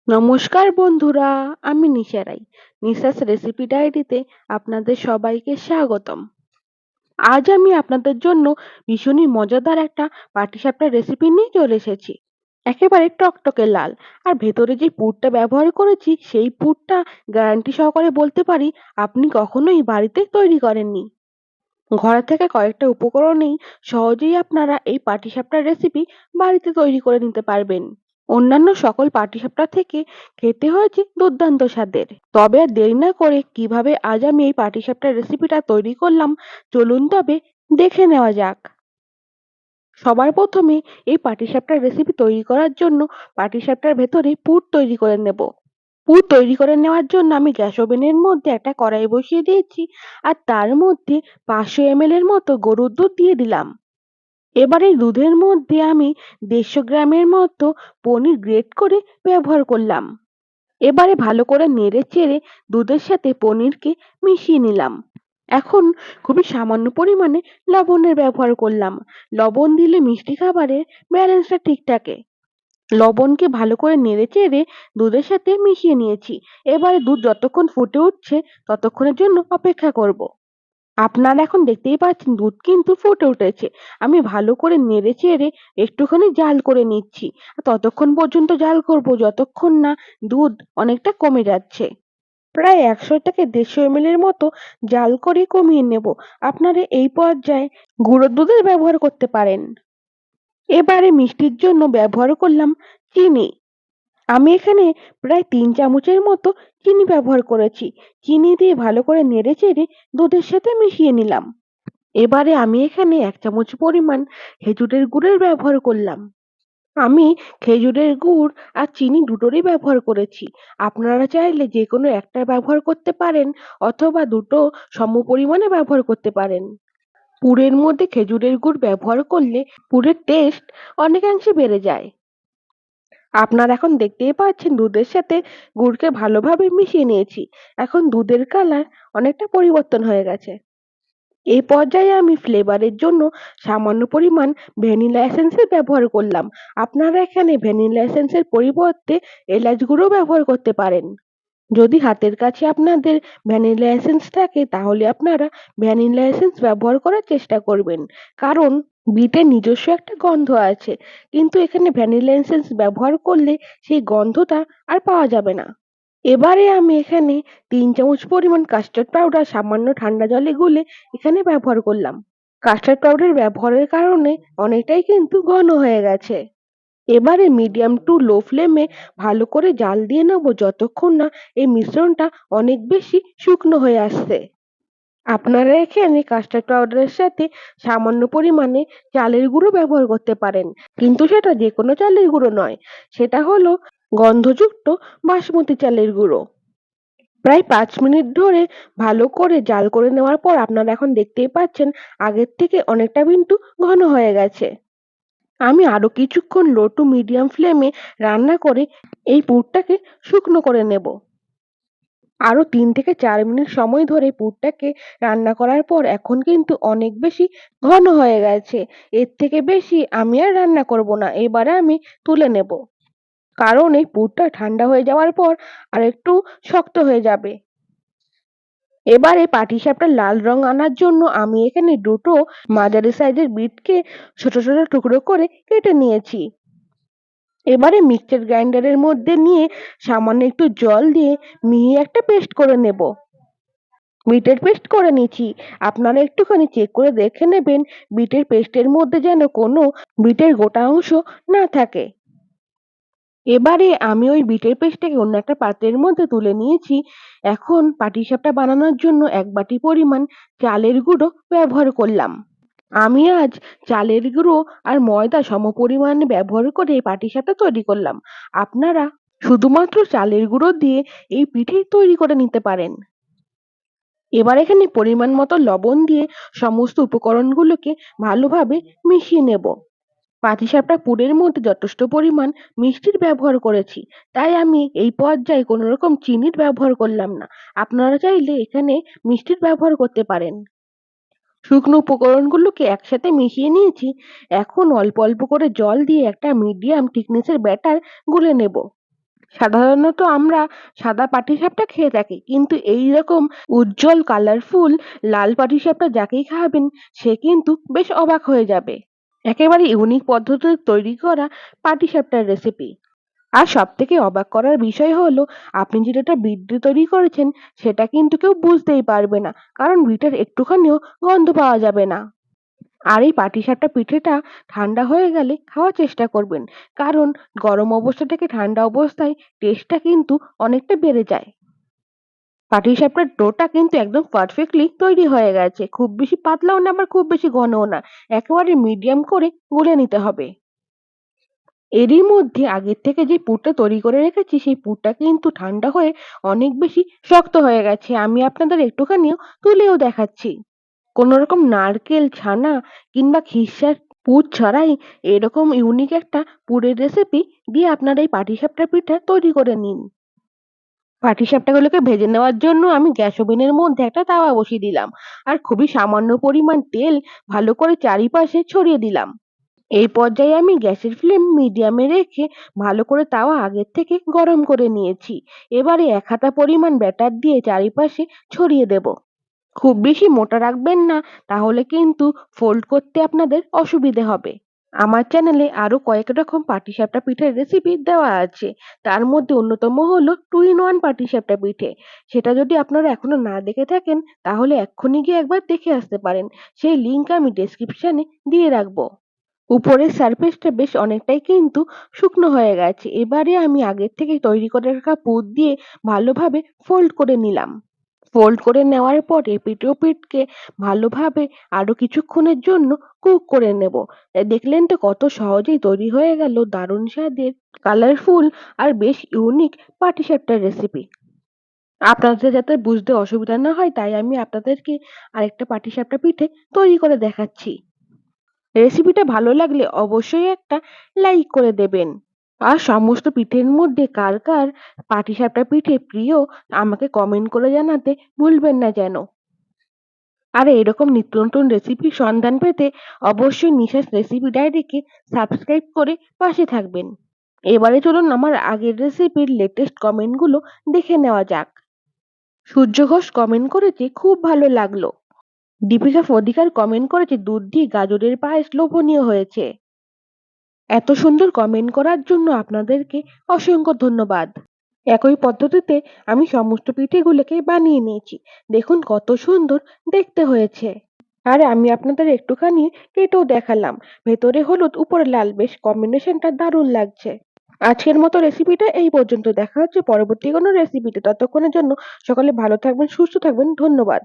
নমস্কার বন্ধুরা, আমি নিশা রাই। নিশাস রেসিপি ডায়েরিতে আপনাদের সবাইকে স্বাগতম। আজ আমি আপনাদের জন্য ভীষণই মজাদার একটা পাটিসাপটার রেসিপি নিয়ে চলে এসেছি। একেবারে টকটকে লাল, আর ভেতরে যে পুরটা ব্যবহার করেছি সেই পুরটা গ্যারান্টি সহকারে বলতে পারি আপনি কখনোই বাড়িতে তৈরি করেননি। ঘরে থেকে কয়েকটা উপকরণেই সহজেই আপনারা এই পাটিসাপটার রেসিপি বাড়িতে তৈরি করে নিতে পারবেন। অন্যান্য সকল পাটিসাপটা থেকে খেতে হয়েছে দুর্দান্ত স্বাদের। তবে আর দেরি না করে কিভাবে আজ আমি এই পাটিসাপটার রেসিপিটা তৈরি করলাম, চলুন তবে দেখে নেওয়া যাক। সবার প্রথমে এই পাটিসাপটার রেসিপি তৈরি করার জন্য পাটিসাপটার ভেতরে পুর তৈরি করে নেব। পুর তৈরি করে নেওয়ার জন্য আমি গ্যাস ওভেনের মধ্যে একটা কড়াই বসিয়ে দিয়েছি, আর তার মধ্যে 500 ml এর মতো গরুর দুধ দিয়ে দিলাম। এবার এই দুধের মধ্যে আমি 150 গ্রামের মতো পনির গ্রেট করে ব্যবহার করলাম। এবারে ভালো করে নেড়ে চেড়ে দুধের সাথে পনিরকে মিশিয়ে নিলাম। এখন খুবই সামান্য পরিমাণে লবণের ব্যবহার করলাম। লবণ দিলে মিষ্টি খাবারের ব্যালেন্সটা ঠিক থাকে। লবণকে ভালো করে নেড়ে চেড়ে দুধের সাথে মিশিয়ে নিয়েছি। এবারে দুধ যতক্ষণ ফুটে উঠছে ততক্ষণের জন্য অপেক্ষা করব। আপনারা এখন দেখতেই পাচ্ছেন দুধ কিন্তু ফুটে উঠেছে। আমি ভালো করে নেড়ে চেড়ে একটুখানি জাল করে নিচ্ছি। ততক্ষণ পর্যন্ত জাল করব যতক্ষণ না দুধ অনেকটা কমে যাচ্ছে। প্রায় 100 থেকে 150 ml এর মতো জাল করে কমিয়ে নেব। আপনারা এই পর্যায়ে গুঁড়ো দুধের ব্যবহার করতে পারেন। এবারে মিষ্টির জন্য ব্যবহার করলাম চিনি। আমি এখানে প্রায় 3 চামচের মতো চিনি ব্যবহার করেছি। চিনি দিয়ে ভালো করে নেড়েচেড়ে দুধের সাথে মিশিয়ে নিলাম। এবারে আমি এখানে 1 চামচ পরিমাণ খেজুরের গুড়ের ব্যবহার করলাম। আমি খেজুরের গুড় আর চিনি দুটোরই ব্যবহার করেছি। আপনারা চাইলে যেকোনো একটা ব্যবহার করতে পারেন, অথবা দুটো সমপরিমাণে ব্যবহার করতে পারেন। পুরের মধ্যে খেজুরের গুড় ব্যবহার করলে পুরের টেস্ট অনেকাংশে বেড়ে যায়। আপনারা এখন দেখতেই পাচ্ছেন দুধের সাথে গুড়কে ভালোভাবে মিশিয়ে নিয়েছি। এখন দুধের কালার অনেকটা পরিবর্তন হয়ে গেছে। এই পর্যায়ে আমি ফ্লেভারের জন্য সামান্য পরিমাণ ভ্যানিলা এসেন্সের ব্যবহার করলাম। আপনারা এখানে ভ্যানিলা এসেন্সের পরিবর্তে এলাচ গুঁড়ো ব্যবহার করতে পারেন। যদি হাতের কাছে আপনাদের ভ্যানিলা এসেন্স থাকে তাহলে আপনারা ভ্যানিলা এসেন্স ব্যবহার করার চেষ্টা করবেন, কারণ বিটের নিজস্ব একটা গন্ধ আছে, কিন্তু এখানে ভ্যানিলা এসেন্স ব্যবহার করলে সেই গন্ধটা আর পাওয়া যাবে না। এবারে আমি এখানে 3 চামচ পরিমাণ কাস্টার্ড পাউডার সামান্য ঠান্ডা জলে গুলে এখানে ব্যবহার করলাম। কাস্টার্ড পাউডার ব্যবহারের কারণে অনেকটাই কিন্তু ঘন হয়ে গেছে। এবারে মিডিয়াম টু লো ফ্লেমে ভালো করে জাল দিয়ে নেব যতক্ষণ না এই মিশ্রণটা অনেক বেশি শুকনো হয়ে আসছে। আপনারা এখানে কাস্টার্ড পাউডারের সাথে সামান্য পরিমাণে চালের গুঁড়ো ব্যবহার করতে পারেন, কিন্তু সেটা যে কোনো চালের গুঁড়ো নয়, সেটা হলো গন্ধযুক্ত বাসমতি চালের গুঁড়ো। প্রায় 5 মিনিট ধরে ভালো করে জাল করে নেওয়ার পর আপনারা এখন দেখতেই পাচ্ছেন আগের থেকে অনেকটা কিন্তু ঘন হয়ে গেছে। আমি আরো কিছুক্ষণ লো টু মিডিয়াম ফ্লেমে রান্না করে এই পুরটাকে শুকনো করে নেব। আরো 3 থেকে 4 মিনিট সময় ধরে পুরটাকে রান্না করার পর এখন কিন্তু অনেক বেশি ঘন হয়ে গেছে। এর থেকে বেশি আমি আর রান্না করব না। এবারে আমি তুলে নেব, কারণ এই পুরটা ঠান্ডা হয়ে যাওয়ার পর আরেকটু শক্ত হয়ে যাবে। এবারে পাটিসাপটার লাল রং আনার জন্য আমি এখানে দুটো মাঝারি সাইজের বিটকে ছোট ছোট টুকরো করে কেটে নিয়েছি। এবারে মিক্সচার গ্রাইন্ডারের মধ্যে নিয়ে সামান্য একটু জল দিয়ে মিহি একটা পেস্ট করে নেব। বিটের পেস্ট করে নিচ্ছি। আপনারা একটুখানি চেক করে দেখে নেবেন বিটের পেস্টের মধ্যে যেন কোনো বিটের গোটা অংশ না থাকে। এবারে আমি ওই বিটের পেস্টটাকে অন্য একটা পাত্রের মধ্যে তুলে নিয়েছি। এখন পাটিসাপটা বানানোর জন্য 1 বাটি পরিমাণ চালের গুঁড়ো ব্যবহার করলাম। আমি আজ চালের গুঁড়ো আর ময়দা সমপরিমাণে ব্যবহার করে এই পাটিসাপটা তৈরি করলাম। আপনারা শুধুমাত্র চালের গুঁড়ো দিয়ে এই পিঠে তৈরি করে নিতে পারেন। এবার এখানে পরিমাণ মতো লবণ দিয়ে সমস্ত উপকরণগুলোকে ভালোভাবে মিশিয়ে নেব। পাটিসাপটা পুরের মধ্যে যথেষ্ট পরিমাণ মিষ্টির ব্যবহার করেছি, তাই আমি এই পর্যায়ে কোনো রকম চিনির ব্যবহার করলাম না। আপনারা চাইলে এখানে মিষ্টির ব্যবহার করতে পারেন। শুকনো উপকরণগুলোকে একসাথে মিশিয়ে নিয়েছি। এখন অল্প অল্প করে জল দিয়ে একটা মিডিয়াম থিকনেসের ব্যাটার গুলে নেব। সাধারণত আমরা সাদা পাটিসাপটা খেয়ে থাকি, কিন্তু এইরকম উজ্জ্বল কালারফুল লাল পাটিসাপটা যাকেই খাওয়াবেন সে কিন্তু বেশ অবাক হয়ে যাবে। একেবারে ইউনিক পদ্ধতিতে তৈরি করা পাটিসাপটার রেসিপি। আর সবথেকে অবাক করার বিষয় হলো আপনি যেটা বিট দিয়ে তৈরি করেছেন সেটা কিন্তু কেউ বুঝতেই পারবে না, কারণ বিটের একটুখানিও গন্ধ পাওয়া যাবে না। আর এই পাটিসাপটা পিঠেটা ঠান্ডা হয়ে গেলে খাওয়ার চেষ্টা করবেন, কারণ গরম অবস্থা থেকে ঠান্ডা অবস্থায় টেস্টটা কিন্তু অনেকটা বেড়ে যায়। পাটিসাপটার ডোটা কিন্তু একদম পারফেক্টলি তৈরি হয়ে গেছে, খুব বেশি পাতলাও না আবার খুব বেশি ঘনও না, একেবারে মিডিয়াম করে গুলে নিতে হবে। এরই মধ্যে আগের থেকে যে পুরটা তৈরি করে রেখেছি সেই পুরটা কিন্তু ঠান্ডা হয়ে অনেক বেশি শক্ত হয়ে গেছে। আমি আপনাদের একটুখানিও তুলেও দেখাচ্ছি। কোনো রকম নারকেল, ছানা কিংবা খিরসার পুর ছাড়াই এরকম ইউনিক একটা পুরের রেসিপি দিয়ে আপনারা এই পাটিসাপটা পিঠা তৈরি করে নিন। পাটিসাপটাগুলোকে ভেজে নেওয়ার জন্য আমি গ্যাস ওভেনের মধ্যে একটা তাওয়া বসিয়ে দিলাম, আর খুবই সামান্য পরিমাণ তেল ভালো করে চারিপাশে ছড়িয়ে দিলাম। এই পর্যায়ে আমি গ্যাসের ফ্লেম মিডিয়ামে রেখে ভালো করে তাওয়া আগের থেকে গরম করে নিয়েছি। এবারে ১ হাতা পরিমাণ ব্যাটার দিয়ে চারিপাশে ছড়িয়ে দেব। খুব বেশি মোটা রাখবেন না, তাহলে কিন্তু ফোল্ড করতে আপনাদের অসুবিধে হবে। আমার চ্যানেলে আরো কয়েক রকম পাটিসাপটা পিঠের রেসিপি দেওয়া আছে। তার মধ্যে অন্যতম হলো 2 in 1 পাটিসাপটা পিঠে। সেটা যদি আপনারা এখনো না দেখে থাকেন তাহলে এক্ষুনি গিয়ে একবার দেখে আসতে পারেন। সেই লিংক আমি ডেসক্রিপশনে দিয়ে রাখবো। উপরের সারফেসটা বেশ অনেকটাই কিন্তু শুকনো হয়ে গেছে। এবারে আমি আগের থেকে তৈরি করে রাখা পুর দিয়ে ভালোভাবে ফোল্ড করে নিলাম। ফোল্ড করে নেওয়ার পর এপিঠ ওপিঠকে ভালোভাবে আরো কিছুক্ষণের জন্য কুক করে নেব। দেখলেন তো কত সহজেই তৈরি হয়ে গেল দারুণ স্বাদের, কালারফুল আর বেশ ইউনিক পাটিসাপটার রেসিপি। আপনাদের যাতে বুঝতে অসুবিধা না হয় তাই আমি আপনাদেরকে আরেকটা পাটিসাপটা পিঠে তৈরি করে দেখাচ্ছি। রেসিপিটা ভালো লাগলে অবশ্যই একটা লাইক করে দেবেন। আর সমস্ত পিঠের মধ্যে কার কার পাটিসাপটা পিঠে প্রিয় আমাকে কমেন্ট করে জানাতে ভুলবেন না যেন। আর এরকম নিত্য নতুন রেসিপির সন্ধান পেতে অবশ্যই নিশাস রেসিপি ডায়েরিকে সাবস্ক্রাইব করে পাশে থাকবেন। এবারে চলুন আমার আগের রেসিপির লেটেস্ট কমেন্টগুলো দেখে নেওয়া যাক। সূর্য ঘোষ কমেন্ট করেছে খুব ভালো লাগলো। দীপিকা ফদিকার কমেন্ট করেছে দুধ দিয়ে গাজরের পায়েস লোভনীয় হয়েছে। এত সুন্দর কমেন্ট করার জন্য আপনাদেরকে অসংখ্য ধন্যবাদ। একই পদ্ধতিতে আমি সমস্ত পিঠেগুলোকে বানিয়ে নিয়েছি। দেখুন কত সুন্দর দেখতে হয়েছে। আর আমি আপনাদের একটুখানি কেটেও দেখালাম। ভেতরে হলুদ উপরে লাল, বেশ কম্বিনেশনটা দারুণ লাগছে। আজকের মতো রেসিপিটা এই পর্যন্ত। দেখা হচ্ছে পরবর্তী কোনো রেসিপিতে। ততক্ষণের জন্য সকলে ভালো থাকবেন, সুস্থ থাকবেন। ধন্যবাদ।